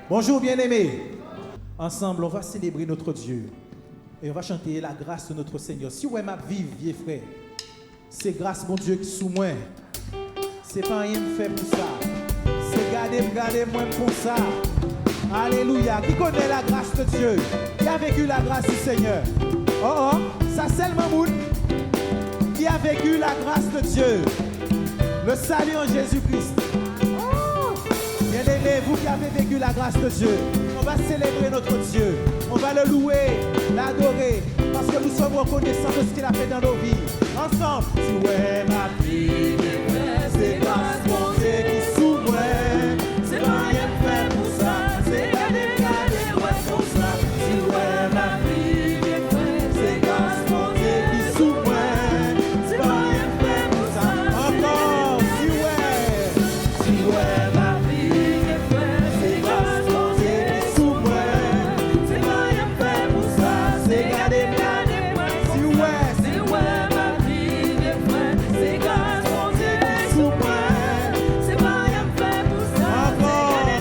Bonjour bien-aimés. Ensemble, on va célébrer notre Dieu. Et on va chanter la grâce de notre Seigneur. Si vous m'a vivre, vieux frère, c'est grâce mon Dieu qui sous moi. C'est pas rien de fait pour ça. C'est garder moi pour ça. Alléluia. Qui connaît la grâce de Dieu? Qui a vécu la grâce du Seigneur? Oh oh, ça c'est le Mamoud. Qui a vécu la grâce de Dieu? Le salut en Jésus-Christ. Bien-aimés, vous qui avez vécu la grâce de Dieu, on va célébrer notre Dieu. On va le louer, l'adorer, parce que nous sommes reconnaissants de ce qu'il a fait dans nos vies. Ensemble, si ouais ma vie, c'est grâce mon Dieu qui s'ouvre. C'est pas rien fait pour ça, c'est garder, ouais pour ça. Si ouais ma vie, c'est grâce mon Dieu qui s'ouvre. C'est pas rien fait pour ça. Encore, si ouais ma vie, c'est grâce mon Dieu qui s'ouvre. C'est pas rien fait pour ça, c'est garder, si ouais ma vie, c'est grâce mon Dieu qui s'ouvre. C'est pas rien fait pour ça, c'est garder,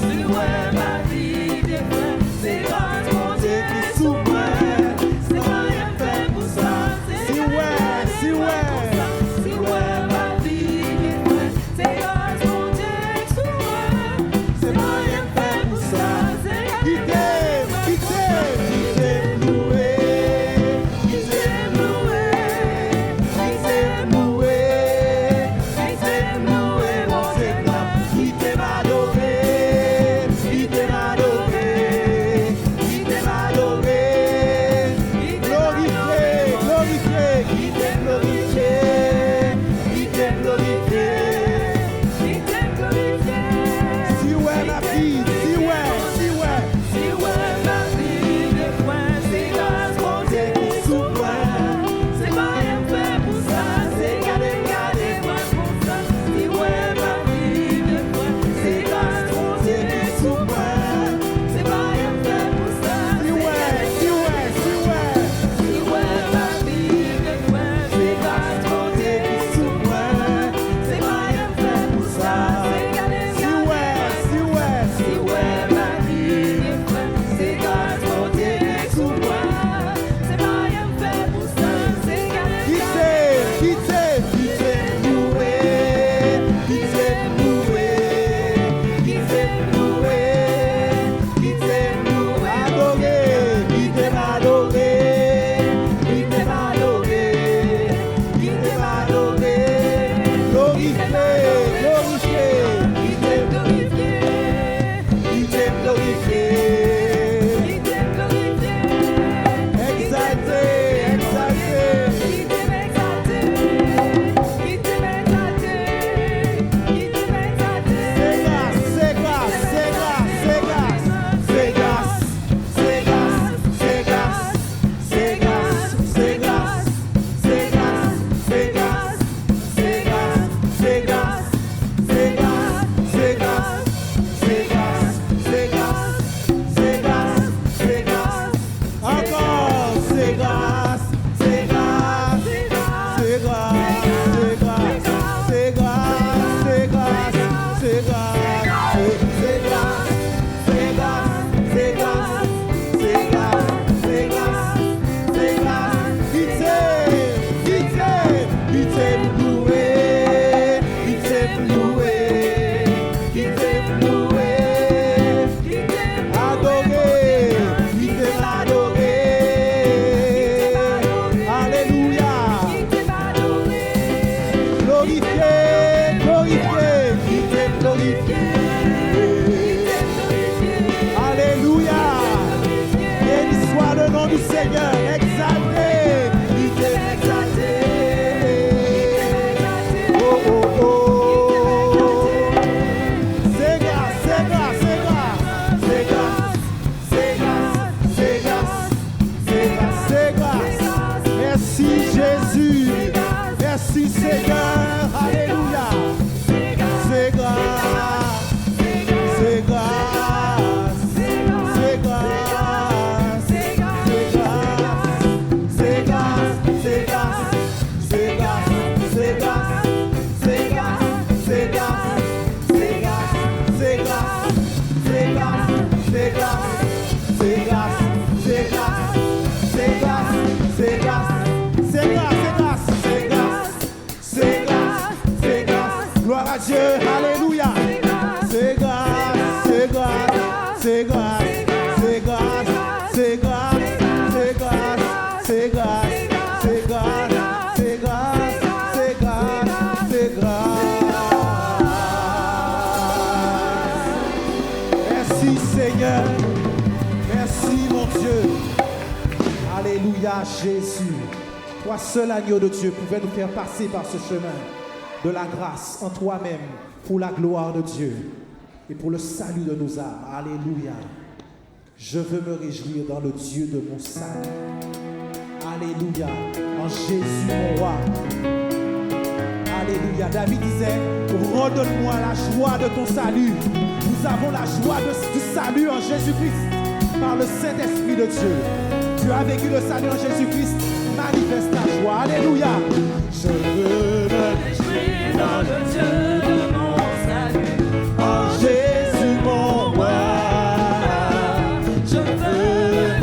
si ouais ma vie, c'est grâce mon Dieu qui s'ouvre. C'est pas rien fait pour ça, c'est si ouais ma vie, c'est grâce mon Dieu qui s'ouvre. C'est pas rien fait pour ça, c'est qui t'aime louer, qui t'aime louer, mon Seigneur, qui t'aime adorer, qui t'aime adorer, qui t'aime adorer, glorifier, qui t'aime glorifier, qui t'aime glorifier. Si ouais ma fille, si ouais, ma vie, c'est grâce mon Dieu qui s'ouvre. C'est pas rien fait pour ça, c'est garder, moi pour ça. Si ouais ma vie, c'est grâce mon Dieu qui s'ouvre. C'est pas rien fait pour ça, si ouais ma vie, c'est grâce mon Dieu qui s'ouvre. C'est pas rien fait pour ça, c'est garder, si ouais ma vie, c'est grâce mon Dieu qui s'ouvre. C'est pas rien fait pour ça, c'est garder, qui t'aime louer, qui t'aime adorer, qui t'aime adorer, glorifier, qui t'aime glorifier, exalter, qui t'aime exalter, Alléluia. C'est grâce, c'est grâce, c'est grâce, c'est grâce, c'est grâce, c'est grâce, c'est grâce, c'est grâce, c'est grâce, c'est grâce, c'est grâce. Merci Seigneur. Merci mon Dieu. Alléluia Jésus. Toi seul agneau de Dieu pouvais nous faire passer par ce chemin de la grâce en toi-même pour la gloire de Dieu et pour le salut de nos âmes. Alléluia. Je veux me réjouir dans le Dieu de mon salut. Alléluia. En Jésus mon roi. Alléluia. David disait, redonne-moi la joie de ton salut. Nous avons la joie du salut en Jésus-Christ par le Saint-Esprit de Dieu. Tu as vécu le salut en Jésus-Christ. Manifeste ta joie. Alléluia. Je veux me réjouir dans le Dieu de mon salut. En Jésus mon roi. Je veux me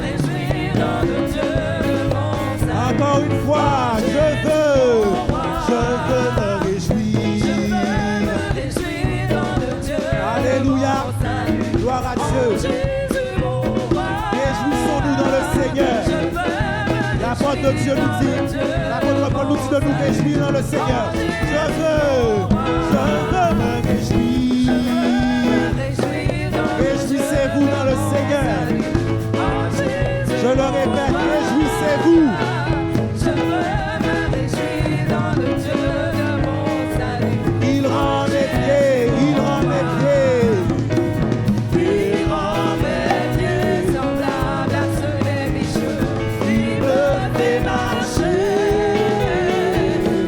réjouir dans le Dieu de mon salut. Encore une fois, je veux me réjouir. Je veux me réjouir dans le Dieu. Alléluia. Gloire à Dieu. Réjouissons-nous dans le Seigneur. L'apôtre de Dieu nous dit, l'apôtre Paul nous dit de nous réjouir dans le Seigneur. Je veux me réjouir. Réjouissez-vous dans le Seigneur. Je le répète, réjouissez-vous. Je veux me réjouir dans le Dieu de mon salut. Il rend mes pieds, il rend mes pieds. Il rend mes pieds semblables à ceux des bicheux. Il me fait marcher.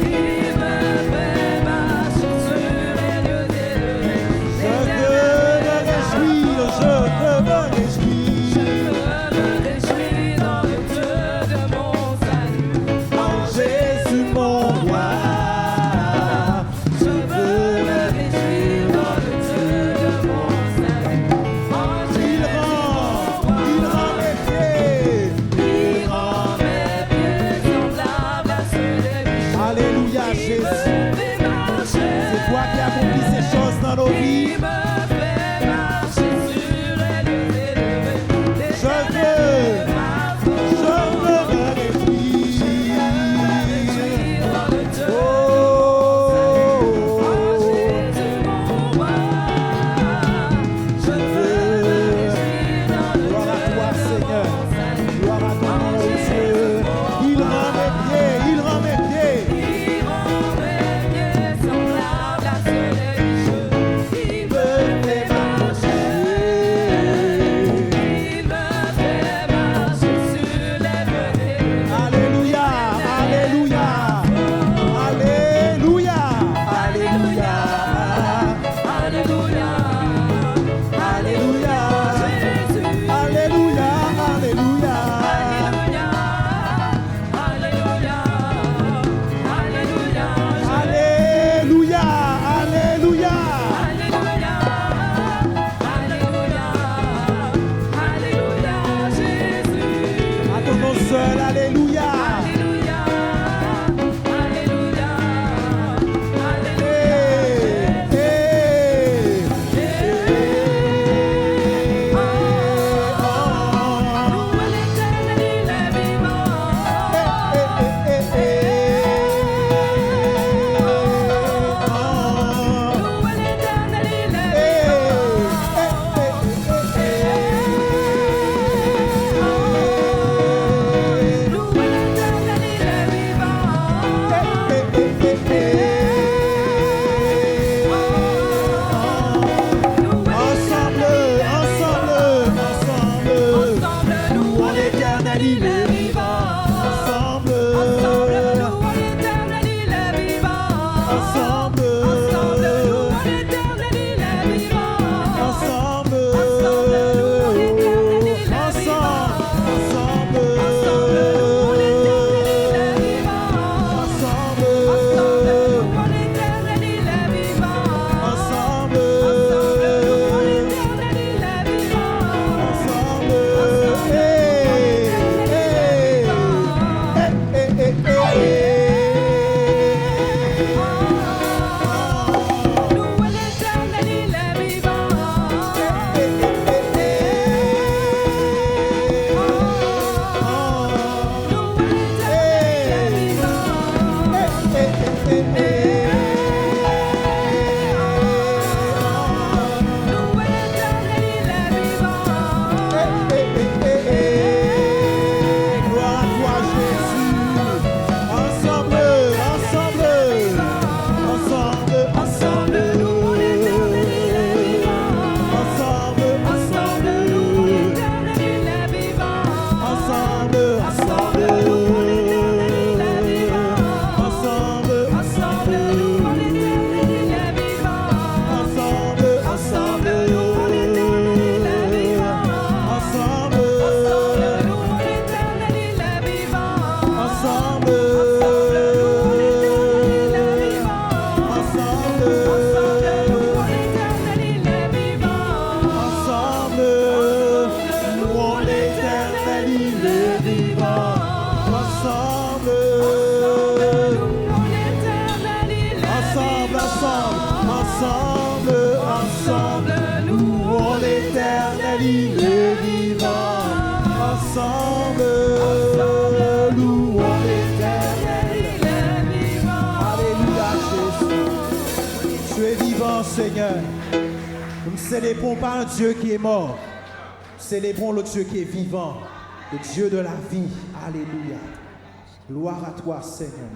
Il me fait marcher sur les lieux élevés. Je veux me réjouir, je veux me réjouir. Je veux me réjouir dans le Dieu de mon salut. En Jésus mon roi. Je veux me réjouir dans le Dieu de mon salut. Il rend mes pieds. Il rend mes pieds semblables à ceux des bichons. Alléluia Jésus. C'est toi qui accomplis ces choses dans nos vies. Il me fait marcher sur les lieux élevés. Je veux me réjouir. Dans le Dieu. Oh, Jésus mon roi. Je veux me réjouir dans le Gloire à toi Seigneur. Gloire à ton nom Dieu. Il rend mes pieds, il rend mes pieds. Il rend mes pieds semblables à ceux des bicheux. Il me ensemble, louons l'Éternel, il est vivant. Ensemble, louons l'Éternel, il est vivant. Alléluia, Jésus. Tu es vivant, Seigneur. Nous ne célébrons pas un Dieu qui est mort. Nous célébrons le Dieu qui est vivant, le Dieu de la vie. Alléluia. Gloire à toi, Seigneur.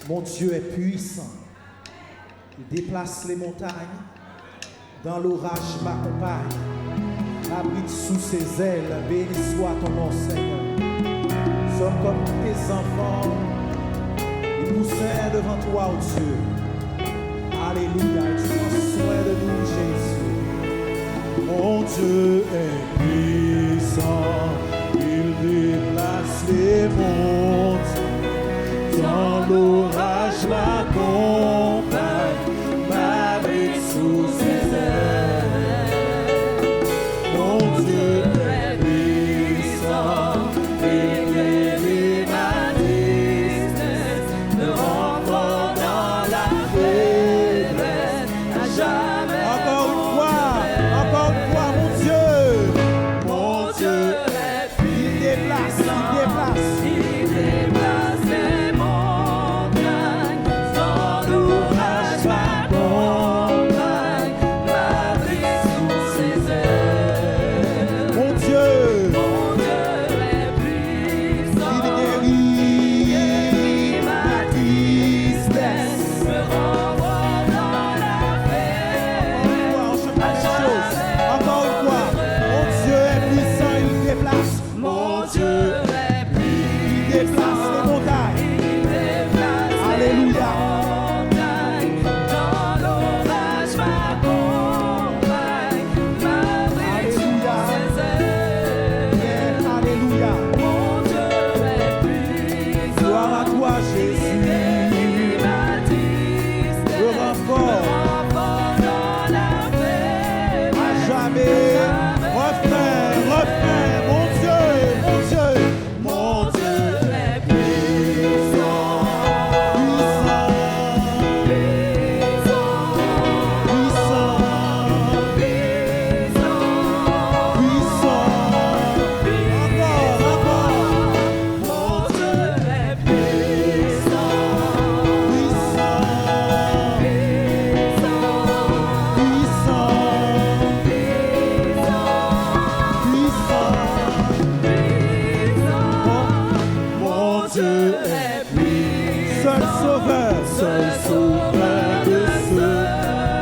Mon Dieu est puissant. Il déplace les montagnes. Dans l'orage, m'accompagne. Abrite sous ses ailes. Béni soit ton nom, Seigneur. Nous sommes comme tes enfants. Nous poussons devant toi, oh Dieu. Alléluia. Tu prends soin de nous, Jésus. Mon Dieu est puissant. Il déplace les montagnes. Dans l'orage, m'accompagne. M'abrite sous ses ailes. Mon Dieu est puissant. Il guérit ma tristesse. Me renvoie dans la faiblesse. À jamais. Encore une fois, mon Dieu. Mon Dieu est puissant. Il déplace. Il déplace les montagnes. Dans l'orage, m'accompagne. M'abrite sous ses ailes. Mon Dieu est puissant. Il guérit ma tristesse. Me renvoie dans la faiblesse. Encore une fois, mon Dieu est puissant, il déplace. Mon Dieu est puissant. Il déplace les montagnes. Alléluia. Dans l'orage, m'accompagne. M'abrite sous ses ailes. Alléluia. Mon Dieu est puissant. Gloire à toi, Jésus. Ma tristesse. Le renfort dans la faiblesse. À jamais. Refrain. Mon Dieu est puissant. Seul sauveur de ceux,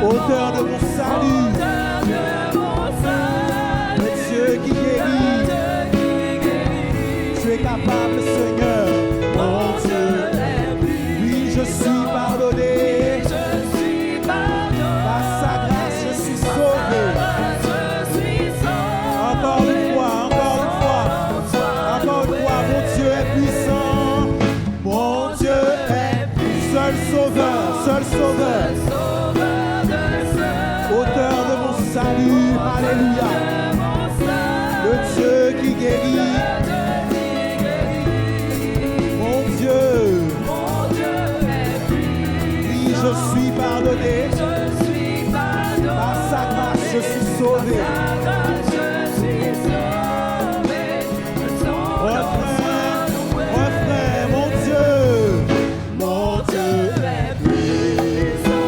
auteur de mon salut, le Dieu qui guérit. Tu es capable, Seigneur. Mon Dieu, oui, je suis pardonné. Par sa grâce, je suis sauvé. Encore une fois, mon Dieu est puissant. Mon Dieu est seul sauveur, auteur de mon salut, alléluia, le Dieu qui guérit, mon Dieu oui, je suis pardonné, par sa grâce, je suis sauvé. Refrain, mon Dieu est puissant.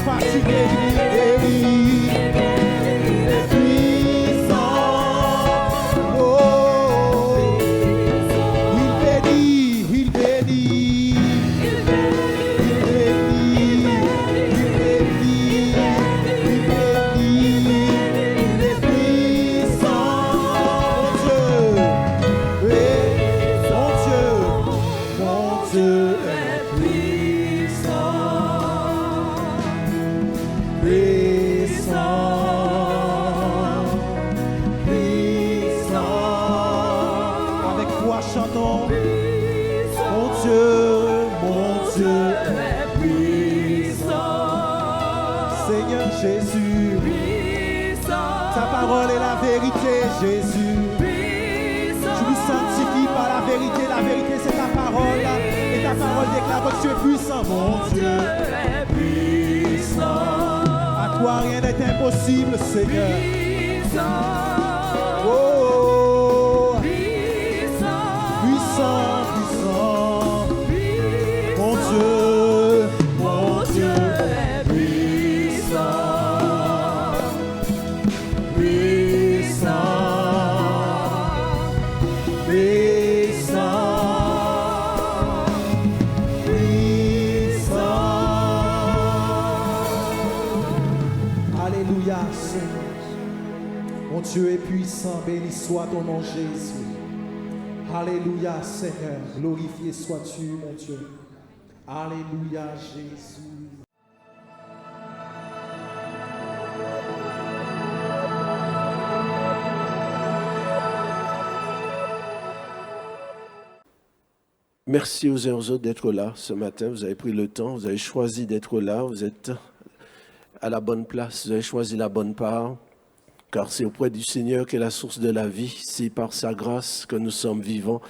fatigué, il guérit. Il est puissant. Oh, il bénit, il bénit. Il bénit, il bénit, il bénit. Il est puissant. Mon Dieu est puissant. Puissant, puissant. Avec foi chantons. Mon Dieu est puissant. Seigneur Jésus, ta parole est la vérité, Jésus. Tu nous sanctifies par la vérité c'est ta parole. Et ta parole déclare que tu es puissant, mon Dieu est puissant. À toi rien n'est impossible, Seigneur. Oh, puissant, puissant. Mon Dieu est puissant. Puissant, puissant, puissant. Alléluia, Seigneur. Mon Dieu est puissant, béni soit ton nom, Jésus. Alléluia, Seigneur. Glorifié sois-tu, mon Dieu. Alléluia, Jésus. Merci aux uns aux autres d'être là ce matin. Vous avez pris le temps, vous avez choisi d'être là. Vous êtes à la bonne place, vous avez choisi la bonne part. Car c'est auprès du Seigneur qu'est la source de la vie. C'est par sa grâce que nous sommes vivants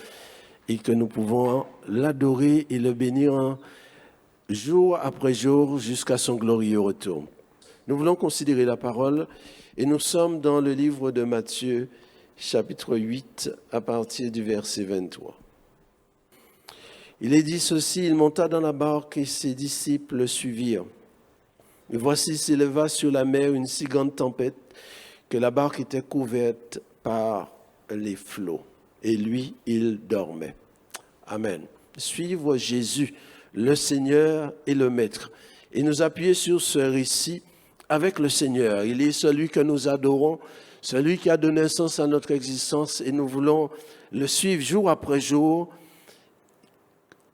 et que nous pouvons l'adorer et le bénir jour après jour jusqu'à son glorieux retour. Nous voulons considérer la parole et nous sommes dans le livre de Matthieu, chapitre 8, à partir du verset 23. Il est dit ceci, il monta dans la barque et ses disciples le suivirent. Et voici s'éleva sur la mer une si grande tempête que la barque était couverte par les flots. Et lui, il dormait. Amen. Suivre Jésus, le Seigneur et le Maître. Et nous appuyer sur ce récit avec le Seigneur. Il est celui que nous adorons, celui qui a donné sens à notre existence et nous voulons le suivre jour après jour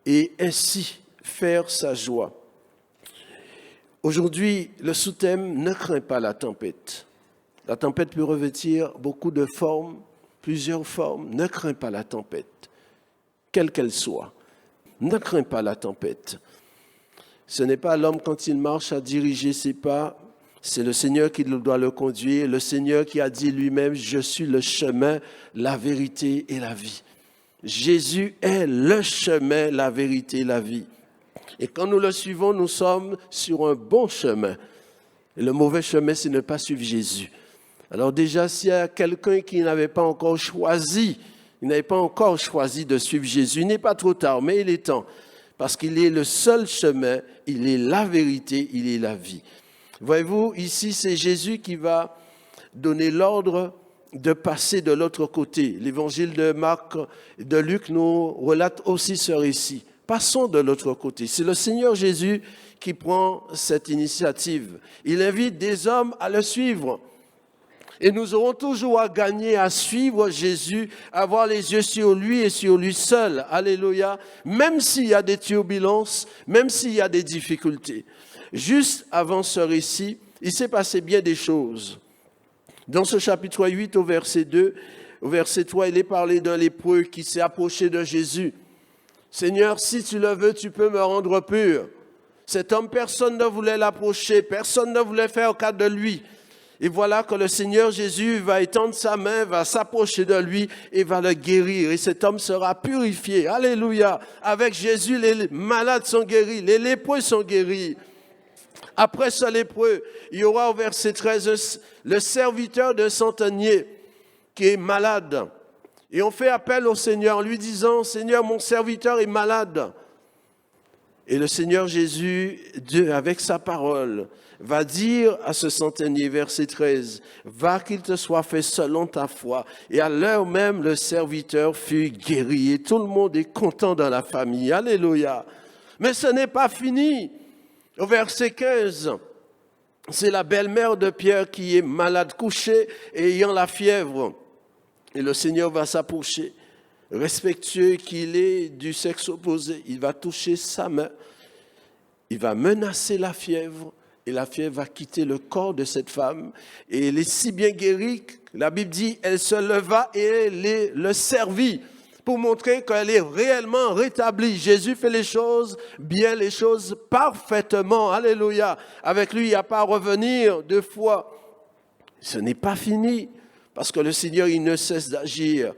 et ainsi faire sa joie. Aujourd'hui, le sous-thème « Ne crains pas la tempête ». La tempête peut revêtir beaucoup de formes, plusieurs formes. Ne crains pas la tempête, quelle qu'elle soit. Ne crains pas la tempête. Ce n'est pas l'homme quand il marche à diriger ses pas, c'est le Seigneur qui doit le conduire, le Seigneur qui a dit lui-même « Je suis le chemin, la vérité et la vie ». Jésus est le chemin, la vérité et la vie. Et quand nous le suivons, nous sommes sur un bon chemin. Et le mauvais chemin, c'est ne pas suivre Jésus. Alors déjà, s'il y a quelqu'un qui n'avait pas encore choisi, de suivre Jésus, il n'est pas trop tard, mais il est temps. Parce qu'il est le seul chemin, il est la vérité, il est la vie. Voyez-vous, ici, c'est Jésus qui va donner l'ordre de passer de l'autre côté. L'évangile de Marc et de Luc nous relate aussi ce récit. Passons de l'autre côté. C'est le Seigneur Jésus qui prend cette initiative. Il invite des hommes à le suivre. Et nous aurons toujours à gagner à suivre Jésus, à avoir les yeux sur lui et sur lui seul. Alléluia. Même s'il y a des turbulences, même s'il y a des difficultés. Juste avant ce récit, il s'est passé bien des choses. Dans ce chapitre 8, au verset 2, au verset 3, il est parlé d'un lépreux qui s'est approché de Jésus. « Seigneur, si tu le veux, tu peux me rendre pur. » Cet homme, personne ne voulait l'approcher, personne ne voulait faire cas de lui. Et voilà que le Seigneur Jésus va étendre sa main, va s'approcher de lui et va le guérir. Et cet homme sera purifié. Alléluia. Avec Jésus, les malades sont guéris, les lépreux sont guéris. Après ce lépreux, il y aura au verset 13 le serviteur d'un centenier qui est malade. Et on fait appel au Seigneur en lui disant « Seigneur, mon serviteur est malade. Et le Seigneur Jésus, Dieu, avec sa parole, va dire à ce centenier, verset 13, « Va qu'il te soit fait selon ta foi. » Et à l'heure même, le serviteur fut guéri. Et tout le monde est content dans la famille. Alléluia. Mais ce n'est pas fini. Au verset 15, c'est la belle-mère de Pierre qui est malade, couchée et ayant la fièvre. Et le Seigneur va s'approcher. Respectueux qu'il est du sexe opposé, il va toucher sa main, il va menacer la fièvre, et la fièvre va quitter le corps de cette femme. Et elle est si bien guérie, la Bible dit, elle se leva et le servit pour montrer qu'elle est réellement rétablie. Jésus fait les choses bien, les choses parfaitement. Alléluia. Avec lui, il n'y a pas à revenir deux fois. Ce n'est pas fini, parce que le Seigneur, il ne cesse d'agir.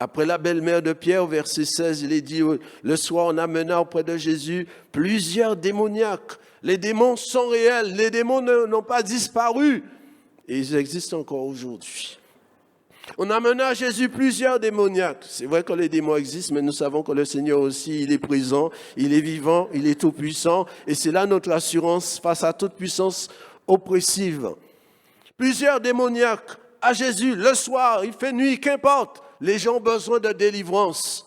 Après la belle-mère de Pierre, verset 16, il est dit, le soir, on amena auprès de Jésus plusieurs démoniaques. Les démons sont réels, les démons n'ont pas disparu. Et ils existent encore aujourd'hui. On amena à Jésus plusieurs démoniaques. C'est vrai que les démons existent, mais nous savons que le Seigneur aussi, il est présent, il est vivant, il est tout-puissant. Et c'est là notre assurance face à toute puissance oppressive. Plusieurs démoniaques à Jésus, le soir, il fait nuit, qu'importe. Les gens ont besoin de délivrance.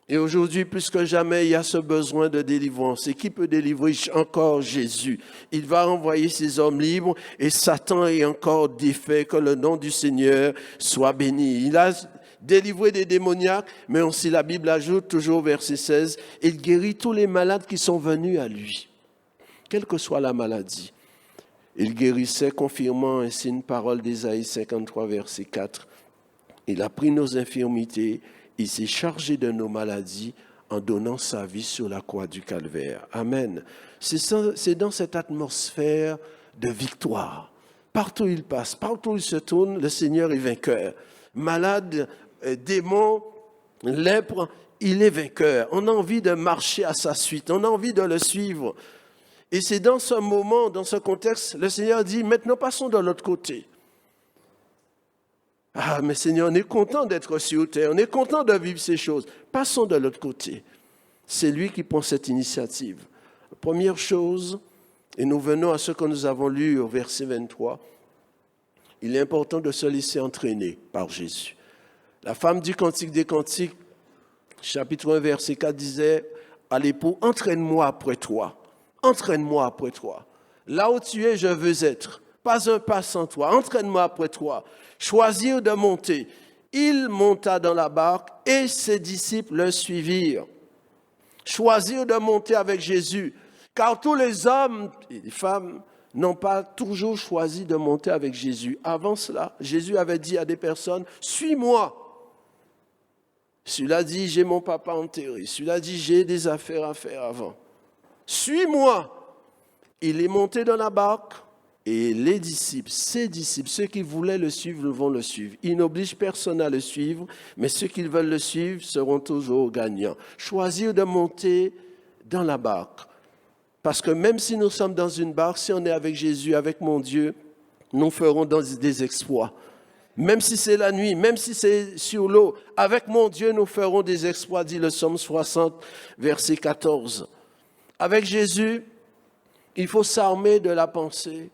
Et aujourd'hui, plus que jamais, il y a ce besoin de délivrance. Et qui peut délivrer encore Jésus? Il va envoyer ses hommes libres et Satan est encore défait. Que le nom du Seigneur soit béni. Il a délivré des démoniaques, mais aussi la Bible ajoute, toujours au verset 16, il guérit tous les malades qui sont venus à lui, quelle que soit la maladie. Il guérissait, confirmant ainsi une parole d'Ésaïe 53, verset 4. Il a pris nos infirmités, il s'est chargé de nos maladies en donnant sa vie sur la croix du Calvaire. Amen. C'est dans cette atmosphère de victoire. Partout où il passe, partout où il se tourne, le Seigneur est vainqueur. Malade, démon, lèpre, il est vainqueur. On a envie de marcher à sa suite, on a envie de le suivre. Et c'est dans ce moment, dans ce contexte, le Seigneur dit, maintenant passons de l'autre côté. Ah, mais Seigneur, on est content d'être sur terre, on est content de vivre ces choses. Passons de l'autre côté. C'est lui qui prend cette initiative. Première chose, et nous venons à ce que nous avons lu au verset 23, il est important de se laisser entraîner par Jésus. La femme du Cantique des Cantiques, chapitre 1, verset 4, disait à l'époux, « Entraîne-moi après toi, entraîne-moi après toi. Là où tu es, je veux être. Pas un pas sans toi, entraîne-moi après toi. » Choisir de monter. Il monta dans la barque et ses disciples le suivirent. Choisir de monter avec Jésus. Car tous les hommes et les femmes n'ont pas toujours choisi de monter avec Jésus. Avant cela, Jésus avait dit à des personnes, « Suis-moi ». Celui-là dit, « J'ai mon papa enterré ». Celui-là dit, « J'ai des affaires à faire avant ». « Suis-moi ». Il est monté dans la barque. Et les disciples, ses disciples, ceux qui voulaient le suivre, vont le suivre. Il n'oblige personne à le suivre, mais ceux qui veulent le suivre seront toujours gagnants. Choisir de monter dans la barque. Parce que même si nous sommes dans une barque, si on est avec Jésus, avec mon Dieu, nous ferons des exploits. Même si c'est la nuit, même si c'est sur l'eau, avec mon Dieu, nous ferons des exploits, dit le Psaume 60, verset 14. Avec Jésus, il faut s'armer de la pensée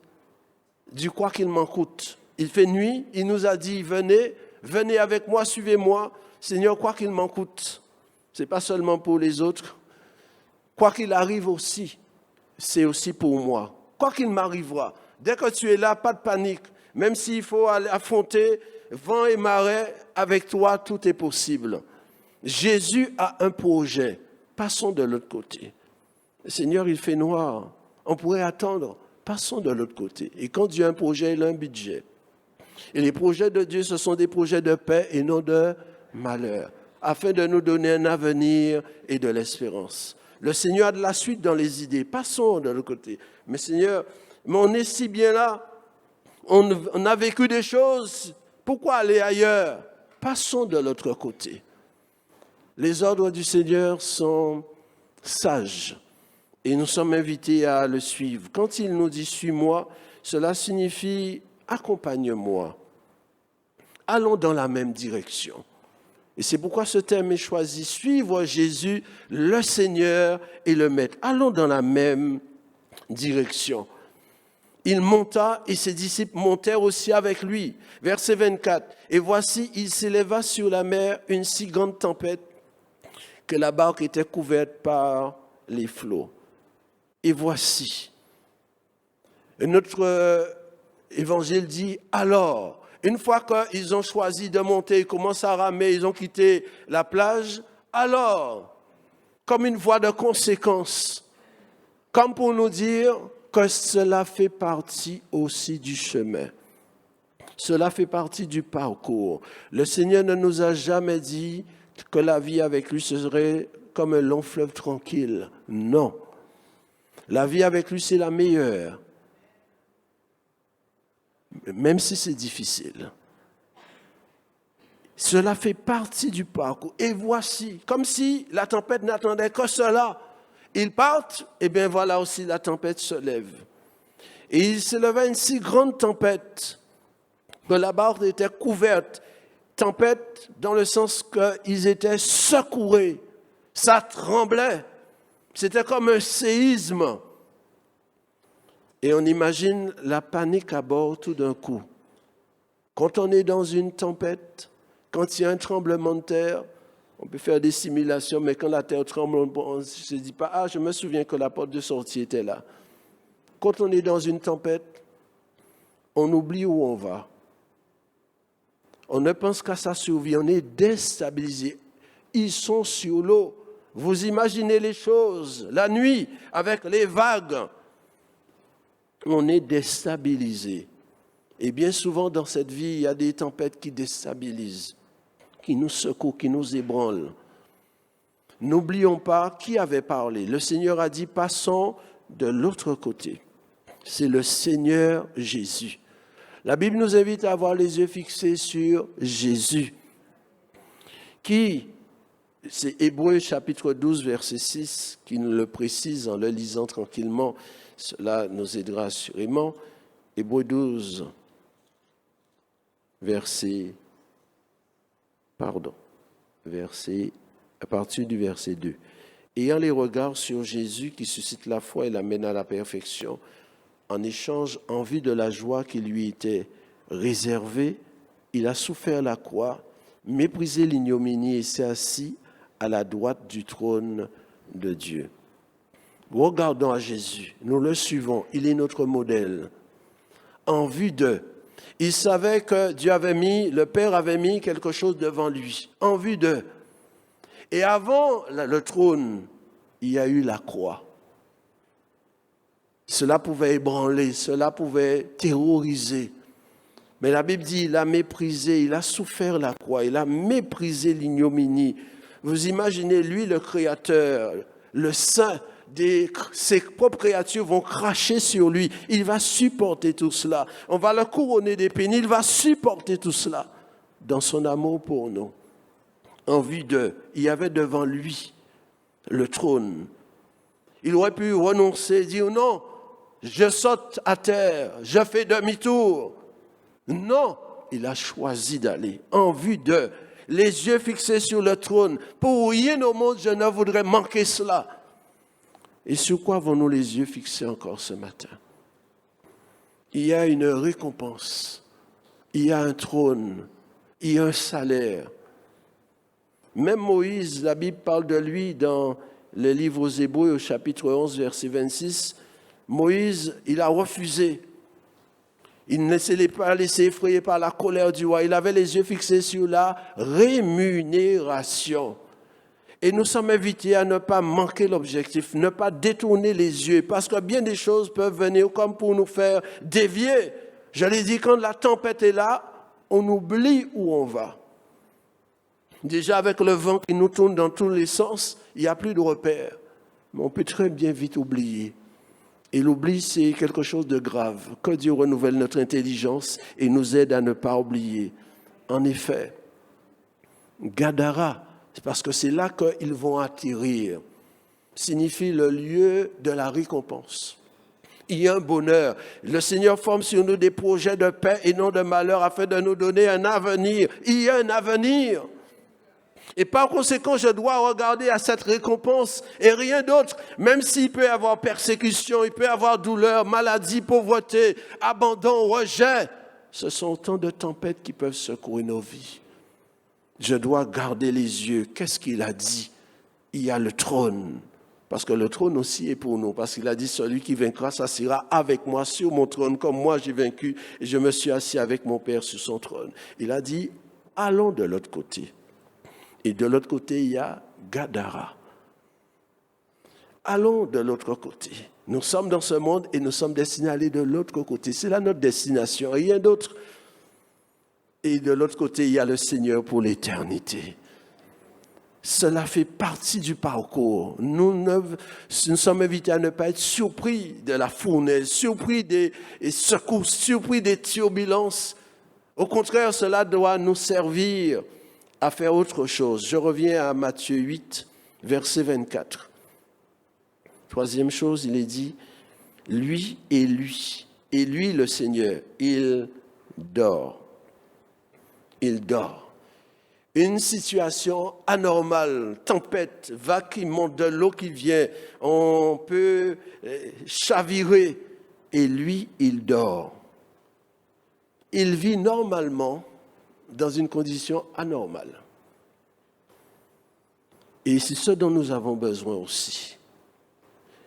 du quoi qu'il m'en coûte. Il fait nuit, il nous a dit, venez avec moi, suivez-moi. Seigneur, quoi qu'il m'en coûte, ce n'est pas seulement pour les autres. Quoi qu'il arrive aussi, c'est aussi pour moi. Quoi qu'il m'arrivera, dès que tu es là, pas de panique. Même s'il faut aller affronter vent et marée, avec toi, tout est possible. Jésus a un projet. Passons de l'autre côté. Seigneur, il fait noir. On pourrait attendre. Passons de l'autre côté. Et quand Dieu a un projet, il a un budget. Et les projets de Dieu, ce sont des projets de paix et non de malheur, afin de nous donner un avenir et de l'espérance. Le Seigneur a de la suite dans les idées. Passons de l'autre côté. Mais Seigneur, on est si bien là. On a vécu des choses. Pourquoi aller ailleurs? Passons de l'autre côté. Les ordres du Seigneur sont sages. Et nous sommes invités à le suivre. Quand il nous dit « suis-moi », cela signifie « accompagne-moi ». Allons dans la même direction. Et c'est pourquoi ce thème est choisi, suivre Jésus, le Seigneur et le Maître. Allons dans la même direction. Il monta et ses disciples montèrent aussi avec lui. Verset 24. Et voici, il s'éleva sur la mer une si grande tempête que la barque était couverte par les flots. Et voici. Notre évangile dit alors. Une fois qu'ils ont choisi de monter, ils commencent à ramer, ils ont quitté la plage, alors, comme une voie de conséquence, comme pour nous dire que cela fait partie aussi du chemin. Cela fait partie du parcours. Le Seigneur ne nous a jamais dit que la vie avec lui serait comme un long fleuve tranquille. Non. La vie avec lui, c'est la meilleure. Même si c'est difficile. Cela fait partie du parcours. Et voici, comme si la tempête n'attendait que cela. Ils partent, et bien voilà aussi la tempête se lève. Et il s'éleva une si grande tempête que la barque était couverte. Tempête dans le sens qu'ils étaient secourés. Ça tremblait. C'était comme un séisme. Et on imagine la panique à bord tout d'un coup. Quand on est dans une tempête, quand il y a un tremblement de terre, on peut faire des simulations, mais quand la terre tremble, on ne se dit pas « Ah, je me souviens que la porte de sortie était là ». Quand on est dans une tempête, on oublie où on va. On ne pense qu'à sa survie, on est déstabilisé. Ils sont sur l'eau. Vous imaginez les choses, la nuit, avec les vagues. On est déstabilisé. Et bien souvent dans cette vie, il y a des tempêtes qui déstabilisent, qui nous secouent, qui nous ébranlent. N'oublions pas qui avait parlé. Le Seigneur a dit, passons de l'autre côté. C'est le Seigneur Jésus. La Bible nous invite à avoir les yeux fixés sur Jésus, qui, c'est Hébreux chapitre 12, verset 6, qui nous le précise en le lisant tranquillement. Cela nous aidera assurément. Hébreux 12, à partir du verset 2. Ayant les regards sur Jésus qui suscite la foi et l'amène à la perfection, en échange, en vue de la joie qui lui était réservée, il a souffert la croix, méprisé l'ignominie et s'est assis à la droite du trône de Dieu. Regardons à Jésus, nous le suivons, il est notre modèle. En vue de, il savait que le Père avait mis quelque chose devant lui, en vue de. Et avant le trône, il y a eu la croix. Cela pouvait ébranler, cela pouvait terroriser. Mais la Bible dit, il a méprisé, il a souffert la croix, il a méprisé l'ignominie. Vous imaginez, lui, le Créateur, le Saint, ses propres créatures vont cracher sur lui. Il va supporter tout cela. On va le couronner d'épines. Il va supporter tout cela dans son amour pour nous. En vue il y avait devant lui le trône. Il aurait pu renoncer, dire non, je saute à terre, je fais demi-tour. Non, il a choisi d'aller en vue les yeux fixés sur le trône. Pour rien au monde, je ne voudrais manquer cela. Et sur quoi avons-nous les yeux fixés encore ce matin? Il y a une récompense, il y a un trône, il y a un salaire. Même Moïse, la Bible parle de lui dans le livre aux Hébreux, au chapitre 11, verset 26. Moïse, il a refusé. Il ne s'est pas laissé effrayer par la colère du roi. Il avait les yeux fixés sur la rémunération. Et nous sommes invités à ne pas manquer l'objectif, ne pas détourner les yeux, parce que bien des choses peuvent venir comme pour nous faire dévier. Je l'ai dit, quand la tempête est là, on oublie où on va. Déjà avec le vent qui nous tourne dans tous les sens, il n'y a plus de repères. Mais on peut très bien vite oublier. Et l'oubli, c'est quelque chose de grave. Que Dieu renouvelle notre intelligence et nous aide à ne pas oublier. En effet, Gadara, c'est parce que c'est là qu'ils vont atterrir, signifie le lieu de la récompense. Il y a un bonheur. Le Seigneur forme sur nous des projets de paix et non de malheur afin de nous donner un avenir. Il y a un avenir. Et par conséquent, je dois regarder à cette récompense et rien d'autre. Même s'il peut y avoir persécution, il peut y avoir douleur, maladie, pauvreté, abandon, rejet. Ce sont autant de tempêtes qui peuvent secouer nos vies. Je dois garder les yeux. Qu'est-ce qu'il a dit? Il y a le trône. Parce que le trône aussi est pour nous. Parce qu'il a dit, celui qui vaincra s'assiera avec moi sur mon trône, comme moi j'ai vaincu et je me suis assis avec mon Père sur son trône. Il a dit, allons de l'autre côté. Et de l'autre côté, il y a Gadara. Allons de l'autre côté. Nous sommes dans ce monde et nous sommes destinés à aller de l'autre côté. C'est là notre destination, rien d'autre. Et de l'autre côté, il y a le Seigneur pour l'éternité. Cela fait partie du parcours. Nous sommes invités à ne pas être surpris de la fournaise, surpris des secousses, surpris des turbulences. Au contraire, cela doit nous servir à faire autre chose. Je reviens à Matthieu 8, verset 24. Troisième chose, il est dit, lui, le Seigneur, il dort. Il dort. Une situation anormale, tempête, vague qui monte, de l'eau qui vient, on peut chavirer, et lui, il dort. Il vit normalement dans une condition anormale. Et c'est ce dont nous avons besoin aussi.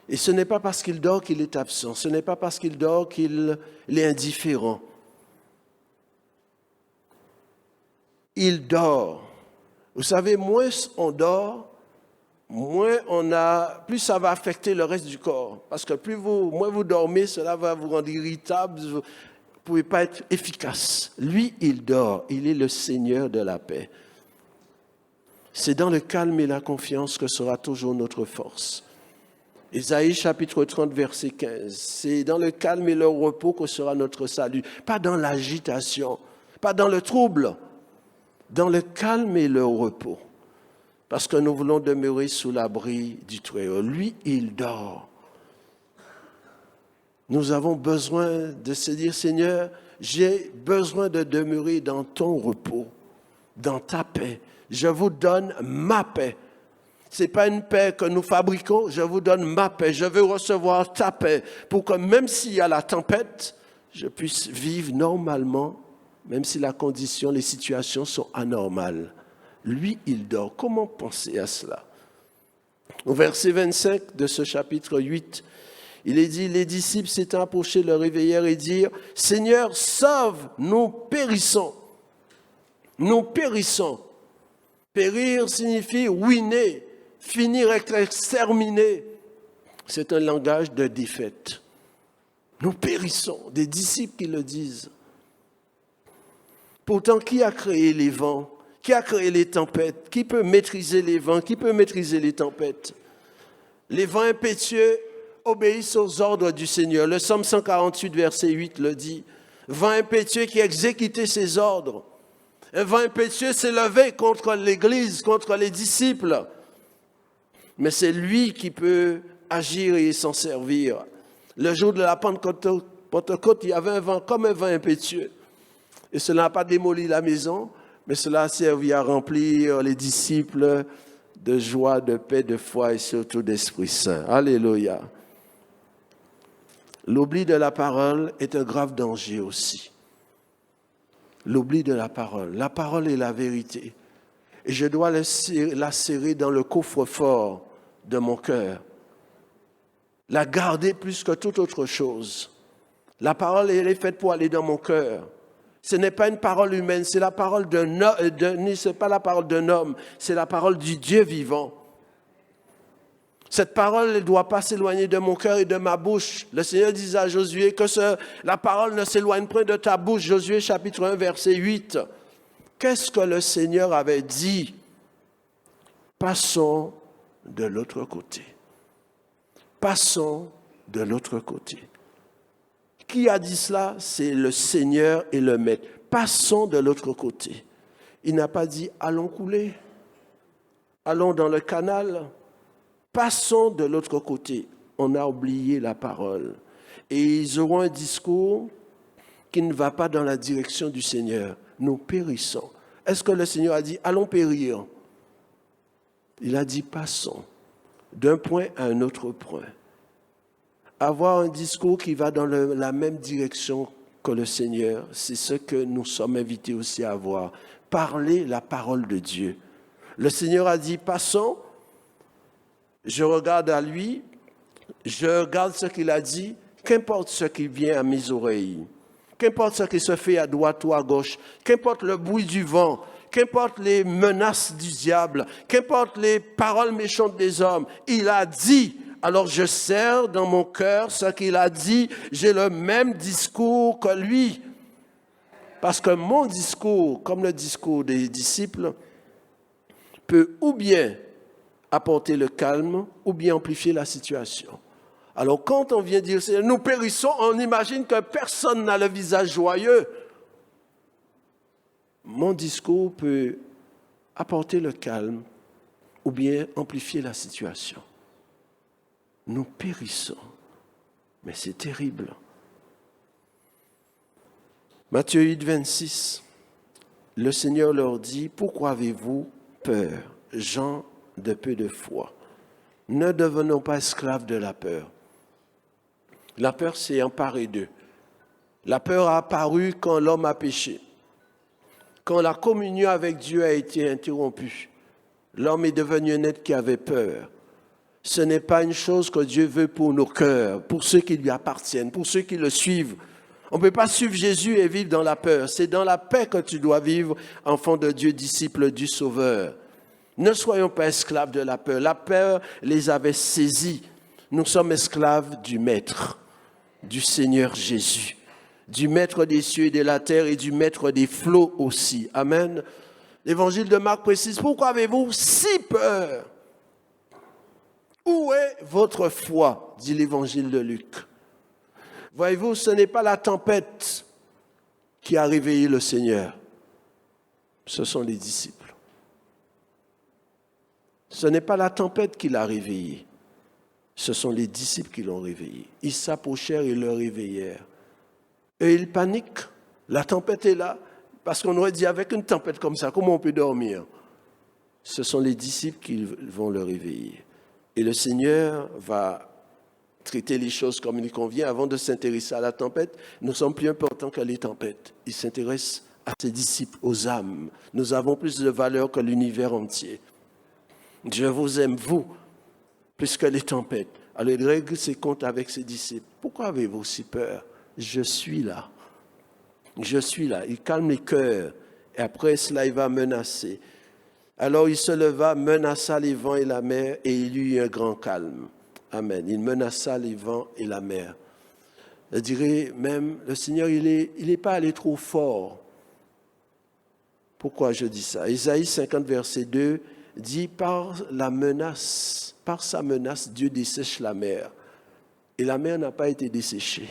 Et ce n'est pas parce qu'il dort qu'il est absent, ce n'est pas parce qu'il dort qu'il est indifférent. Il dort. Vous savez, moins on dort, plus ça va affecter le reste du corps. Parce que moins vous dormez, cela va vous rendre irritable. Vous ne pouvez pas être efficace. Lui, il dort. Il est le Seigneur de la paix. C'est dans le calme et la confiance que sera toujours notre force. Ésaïe chapitre 30, verset 15. C'est dans le calme et le repos que sera notre salut. Pas dans l'agitation, pas dans le trouble. Dans le calme et le repos. Parce que nous voulons demeurer sous l'abri du Très-Haut. Lui, il dort. Nous avons besoin de se dire, Seigneur, j'ai besoin de demeurer dans ton repos, dans ta paix. Je vous donne ma paix. Ce n'est pas une paix que nous fabriquons, je vous donne ma paix. Je veux recevoir ta paix pour que même s'il y a la tempête, je puisse vivre normalement, même si les situations sont anormales. Lui, il dort. Comment penser à cela? Au verset 25 de ce chapitre 8, il est dit, les disciples s'étant approchés le réveillèrent et dirent, « Seigneur, sauve, nous périssons. » Nous périssons. Périr signifie ruiner, finir, être exterminé. C'est un langage de défaite. Nous périssons, des disciples qui le disent. Pourtant, qui a créé les vents? Qui a créé les tempêtes? Qui peut maîtriser les vents? Qui peut maîtriser les tempêtes? Les vents impétueux obéissent aux ordres du Seigneur. Le psaume 148, verset 8 le dit. Vent impétueux qui exécutait ses ordres. Un vent impétueux s'est levé contre l'Église, contre les disciples. Mais c'est lui qui peut agir et s'en servir. Le jour de la Pentecôte, il y avait un vent comme un vent impétueux. Et cela n'a pas démoli la maison, mais cela a servi à remplir les disciples de joie, de paix, de foi et surtout d'Esprit Saint. Alléluia. L'oubli de la parole est un grave danger aussi. L'oubli de la parole. La parole est la vérité. Et je dois la serrer dans le coffre-fort de mon cœur. La garder plus que toute autre chose. La parole, elle est faite pour aller dans mon cœur. Ce n'est pas une parole humaine, c'est la parole c'est pas la parole d'un homme, c'est la parole du Dieu vivant. Cette parole ne doit pas s'éloigner de mon cœur et de ma bouche. Le Seigneur disait à Josué que la parole ne s'éloigne point de ta bouche. Josué chapitre 1, verset 8. Qu'est-ce que le Seigneur avait dit? Passons de l'autre côté. Passons de l'autre côté. Qui a dit cela? C'est le Seigneur et le Maître. Passons de l'autre côté. Il n'a pas dit allons couler, allons dans le canal. Passons de l'autre côté. On a oublié la parole. Et ils auront un discours qui ne va pas dans la direction du Seigneur. Nous périssons. Est-ce que le Seigneur a dit allons périr? Il a dit passons d'un point à un autre point. Avoir un discours qui va dans la même direction que le Seigneur, c'est ce que nous sommes invités aussi à avoir. Parler la parole de Dieu. Le Seigneur a dit passons, je regarde à lui, je regarde ce qu'il a dit, qu'importe ce qui vient à mes oreilles, qu'importe ce qui se fait à droite ou à gauche, qu'importe le bruit du vent, qu'importe les menaces du diable, qu'importe les paroles méchantes des hommes, il a dit, alors je serre dans mon cœur ce qu'il a dit, j'ai le même discours que lui. Parce que mon discours, comme le discours des disciples, peut ou bien apporter le calme, ou bien amplifier la situation. Alors quand on vient dire « nous périssons », on imagine que personne n'a le visage joyeux. Mon discours peut apporter le calme, ou bien amplifier la situation. Nous périssons, mais c'est terrible. Matthieu 8, 26, le Seigneur leur dit « Pourquoi avez-vous peur, gens de peu de foi? Ne devenons pas esclaves de la peur. » La peur s'est emparée d'eux. La peur a apparu quand l'homme a péché. Quand la communion avec Dieu a été interrompue, l'homme est devenu un être qui avait peur. Ce n'est pas une chose que Dieu veut pour nos cœurs, pour ceux qui lui appartiennent, pour ceux qui le suivent. On ne peut pas suivre Jésus et vivre dans la peur. C'est dans la paix que tu dois vivre, enfant de Dieu, disciple du Sauveur. Ne soyons pas esclaves de la peur. La peur les avait saisis. Nous sommes esclaves du Maître, du Seigneur Jésus, du Maître des cieux et de la terre et du Maître des flots aussi. Amen. L'évangile de Marc précise, pourquoi avez-vous si peur? Où est votre foi? Dit l'évangile de Luc. Voyez-vous, ce n'est pas la tempête qui a réveillé le Seigneur. Ce sont les disciples. Ce n'est pas la tempête qui l'a réveillé. Ce sont les disciples qui l'ont réveillé. Ils s'approchèrent et le réveillèrent. Et ils paniquent. La tempête est là. Parce qu'on aurait dit, avec une tempête comme ça, comment on peut dormir? Ce sont les disciples qui vont le réveiller. Et le Seigneur va traiter les choses comme il convient. Avant de s'intéresser à la tempête, nous sommes plus importants que les tempêtes. Il s'intéresse à ses disciples, aux âmes. Nous avons plus de valeur que l'univers entier. Dieu vous aime, vous, plus que les tempêtes. Alors il règle ses comptes avec ses disciples. Pourquoi avez-vous si peur? Je suis là. Je suis là. Il calme les cœurs. Et après cela, il va menacer. Alors il se leva, menaça les vents et la mer, et il y eut un grand calme. Amen. Il menaça les vents et la mer. Je dirais même, le Seigneur, il est pas allé trop fort. Pourquoi je dis ça? Isaïe 50, verset 2, dit, par sa menace, Dieu dessèche la mer. Et la mer n'a pas été desséchée.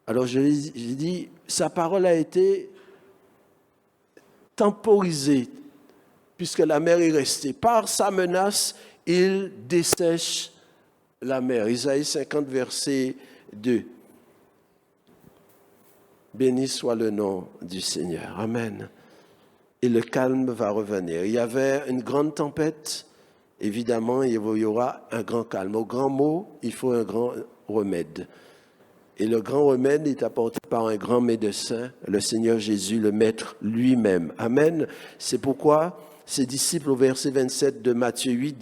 Alors j'ai dit, sa parole a été temporisée, puisque la mer est restée. Par sa menace, il dessèche la mer. Isaïe 50, verset 2. Béni soit le nom du Seigneur. Amen. Et le calme va revenir. Il y avait une grande tempête. Évidemment, il y aura un grand calme. Au grand mot, il faut un grand remède. Et le grand remède est apporté par un grand médecin, le Seigneur Jésus, le Maître lui-même. Amen. C'est pourquoi ses disciples, au verset 27 de Matthieu 8,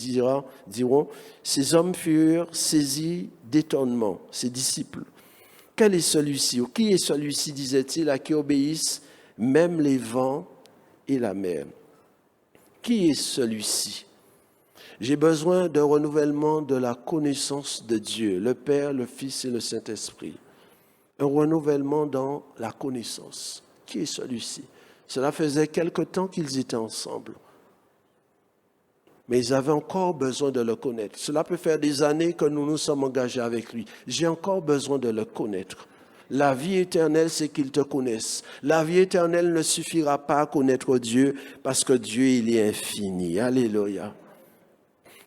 diront, ces hommes furent saisis d'étonnement, ces disciples. Quel est celui-ci? Ou qui est celui-ci, disait-il, à qui obéissent même les vents et la mer? Qui est celui-ci? J'ai besoin d'un renouvellement de la connaissance de Dieu, le Père, le Fils et le Saint-Esprit. Un renouvellement dans la connaissance. Qui est celui-ci? Cela faisait quelque temps qu'ils étaient ensemble. Mais ils avaient encore besoin de le connaître. Cela peut faire des années que nous nous sommes engagés avec lui. J'ai encore besoin de le connaître. La vie éternelle, c'est qu'il te connaisse. La vie éternelle ne suffira pas à connaître Dieu parce que Dieu, il est infini. Alléluia.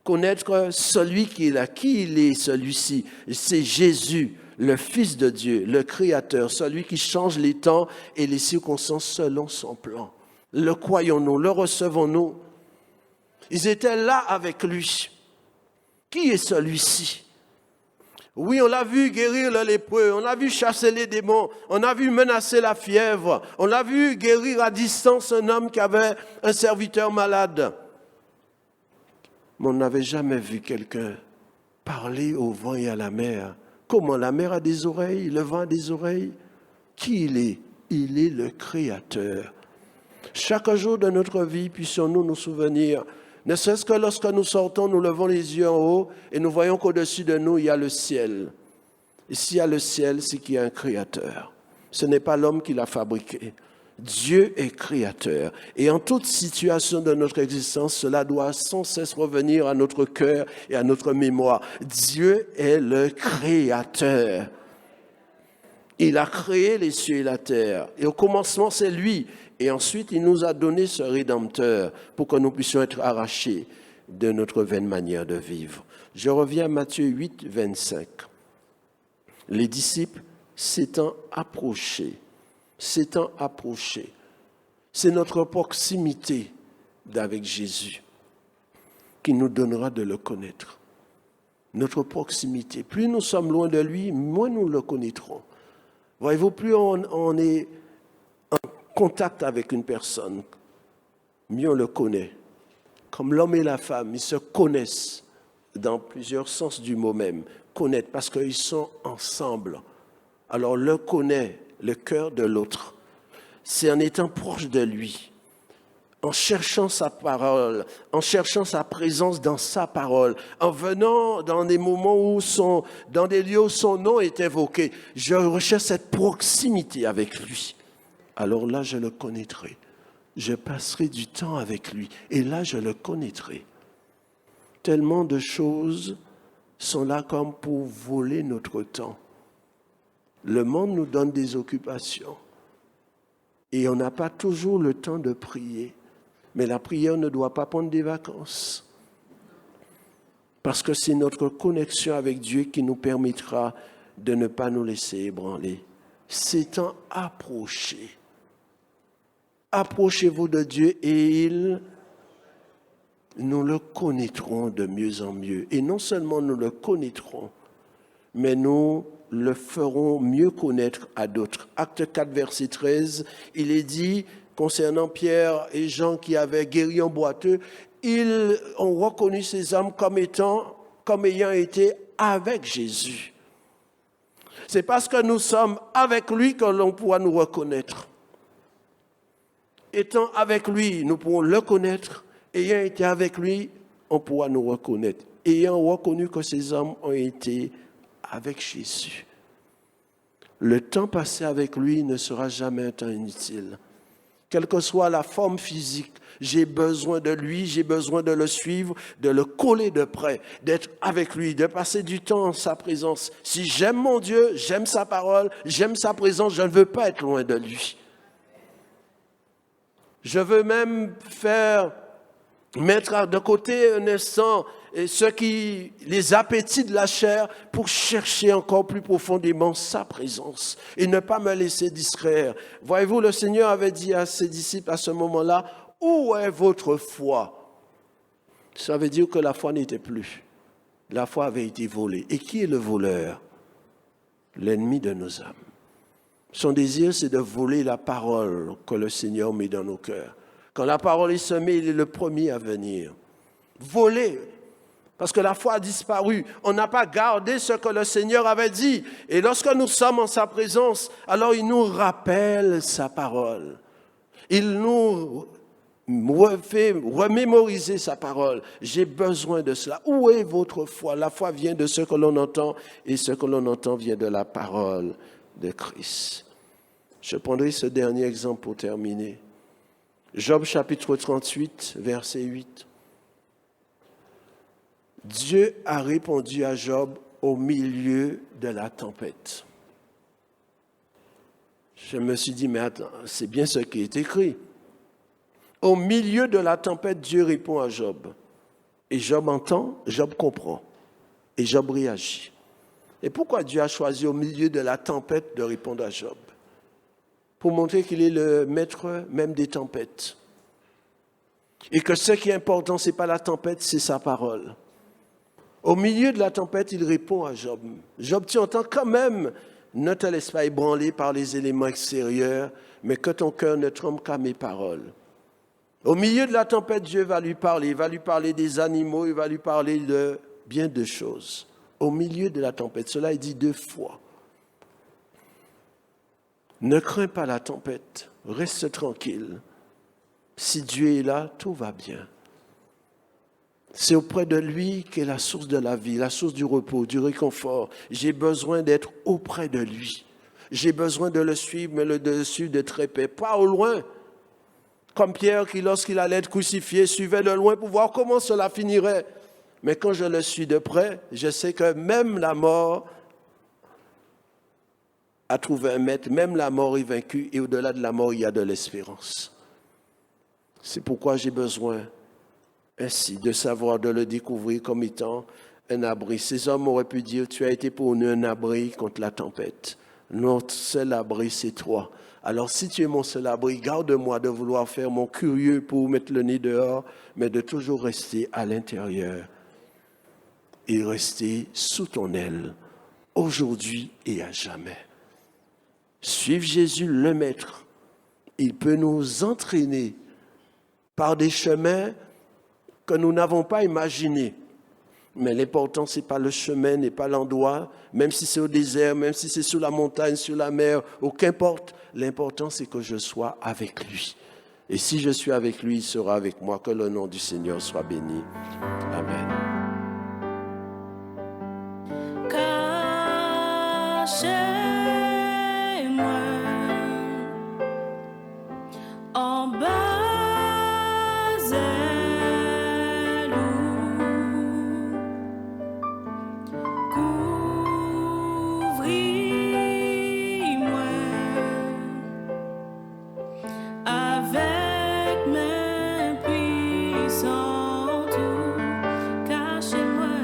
Connaître celui qui est là. Qui il est, celui-ci? C'est Jésus, le Fils de Dieu, le Créateur, celui qui change les temps et les circonstances selon son plan. Le croyons-nous, le recevons-nous. Ils étaient là avec lui. Qui est celui-ci? Oui, on l'a vu guérir le lépreux, on l'a vu chasser les démons, on a vu menacer la fièvre, on l'a vu guérir à distance un homme qui avait un serviteur malade. Mais on n'avait jamais vu quelqu'un parler au vent et à la mer. Comment la mer a des oreilles, le vent a des oreilles? Qui il est? Il est le Créateur. Chaque jour de notre vie, puissions-nous nous souvenir, ne serait-ce que lorsque nous sortons, nous levons les yeux en haut et nous voyons qu'au-dessus de nous, il y a le ciel. Et s'il y a le ciel, c'est qu'il y a un Créateur. Ce n'est pas l'homme qui l'a fabriqué. Dieu est Créateur. Et en toute situation de notre existence, cela doit sans cesse revenir à notre cœur et à notre mémoire. Dieu est le Créateur. Il a créé les cieux et la terre. Et au commencement, c'est lui. Et ensuite, il nous a donné ce Rédempteur pour que nous puissions être arrachés de notre vaine manière de vivre. Je reviens à Matthieu 8, 25. Les disciples s'étant approchés, c'est notre proximité avec Jésus qui nous donnera de le connaître. Notre proximité. Plus nous sommes loin de lui, moins nous le connaîtrons. Voyez-vous, plus on est en contact avec une personne, mieux on le connaît. Comme l'homme et la femme, ils se connaissent dans plusieurs sens du mot même. Connaître, parce qu'ils sont ensemble. Alors l'un connaît le cœur de l'autre. C'est en étant proche de lui, en cherchant sa parole, en cherchant sa présence dans sa parole, en venant dans des moments dans des lieux où son nom est évoqué. Je recherche cette proximité avec lui. Alors là, je le connaîtrai. Je passerai du temps avec lui. Et là, je le connaîtrai. Tellement de choses sont là comme pour voler notre temps. Le monde nous donne des occupations. Et on n'a pas toujours le temps de prier. Mais la prière ne doit pas prendre des vacances. Parce que c'est notre connexion avec Dieu qui nous permettra de ne pas nous laisser ébranler. S'étant approché. Approchez-vous de Dieu et nous le connaîtrons de mieux en mieux. Et non seulement nous le connaîtrons, mais nous le ferons mieux connaître à d'autres. Acte 4, verset 13, il est dit, concernant Pierre et Jean qui avaient guéri un boiteux, ils ont reconnu ces hommes comme ayant été avec Jésus. C'est parce que nous sommes avec lui que l'on pourra nous reconnaître. Étant avec lui, nous pourrons le connaître. Ayant été avec lui, on pourra nous reconnaître. Ayant reconnu que ces hommes ont été avec Jésus. Le temps passé avec lui ne sera jamais un temps inutile. Quelle que soit la forme physique, j'ai besoin de lui, j'ai besoin de le suivre, de le coller de près, d'être avec lui, de passer du temps en sa présence. Si j'aime mon Dieu, j'aime sa parole, j'aime sa présence, je ne veux pas être loin de lui. Je veux même mettre de côté un instant les appétits de la chair pour chercher encore plus profondément sa présence et ne pas me laisser distraire. Voyez-vous, le Seigneur avait dit à ses disciples à ce moment-là, « Où est votre foi ?» Ça veut dire que la foi n'était plus. La foi avait été volée. Et qui est le voleur? L'ennemi de nos âmes. Son désir, c'est de voler la parole que le Seigneur met dans nos cœurs. Quand la parole est semée, il est le premier à venir. Voler, parce que la foi a disparu. On n'a pas gardé ce que le Seigneur avait dit. Et lorsque nous sommes en sa présence, alors il nous rappelle sa parole. Il nous fait remémoriser sa parole. J'ai besoin de cela. Où est votre foi? La foi vient de ce que l'on entend, et ce que l'on entend vient de la parole de Christ. Je prendrai ce dernier exemple pour terminer. Job chapitre 38, verset 8. Dieu a répondu à Job au milieu de la tempête. Je me suis dit, mais attends, c'est bien ce qui est écrit. Au milieu de la tempête, Dieu répond à Job. Et Job entend, Job comprend. Et Job réagit. Et pourquoi Dieu a choisi au milieu de la tempête de répondre à Job? Pour montrer qu'il est le maître même des tempêtes. Et que ce qui est important, ce n'est pas la tempête, c'est sa parole. Au milieu de la tempête, il répond à Job. Job, tu entends quand même, ne te laisse pas ébranler par les éléments extérieurs, mais que ton cœur ne tremble qu'à mes paroles. Au milieu de la tempête, Dieu va lui parler. Il va lui parler des animaux, il va lui parler de bien de choses. Au milieu de la tempête, cela est dit 2 fois. Ne crains pas la tempête, reste tranquille. Si Dieu est là, tout va bien. C'est auprès de lui qu'est la source de la vie, la source du repos, du réconfort. J'ai besoin d'être auprès de lui. J'ai besoin de le suivre, mais le dessus de très près, pas au loin. Comme Pierre qui, lorsqu'il allait être crucifié, suivait de loin pour voir comment cela finirait. Mais quand je le suis de près, je sais que même la mort a trouvé un maître, même la mort est vaincue, et au-delà de la mort, il y a de l'espérance. C'est pourquoi j'ai besoin ainsi de savoir, de le découvrir comme étant un abri. Ces hommes auraient pu dire, tu as été pour nous un abri contre la tempête. Notre seul abri, c'est toi. Alors si tu es mon seul abri, garde-moi de vouloir faire mon curieux pour mettre le nez dehors, mais de toujours rester à l'intérieur et rester sous ton aile, aujourd'hui et à jamais. Suivre Jésus, le Maître, il peut nous entraîner par des chemins que nous n'avons pas imaginés. Mais l'important, ce n'est pas le chemin, n'est pas l'endroit, même si c'est au désert, même si c'est sur la montagne, sur la mer, ou qu'importe. L'important, c'est que je sois avec lui. Et si je suis avec lui, il sera avec moi. Que le nom du Seigneur soit béni. Amen. Cachez-moi en bas. Cachez-moi.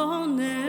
connais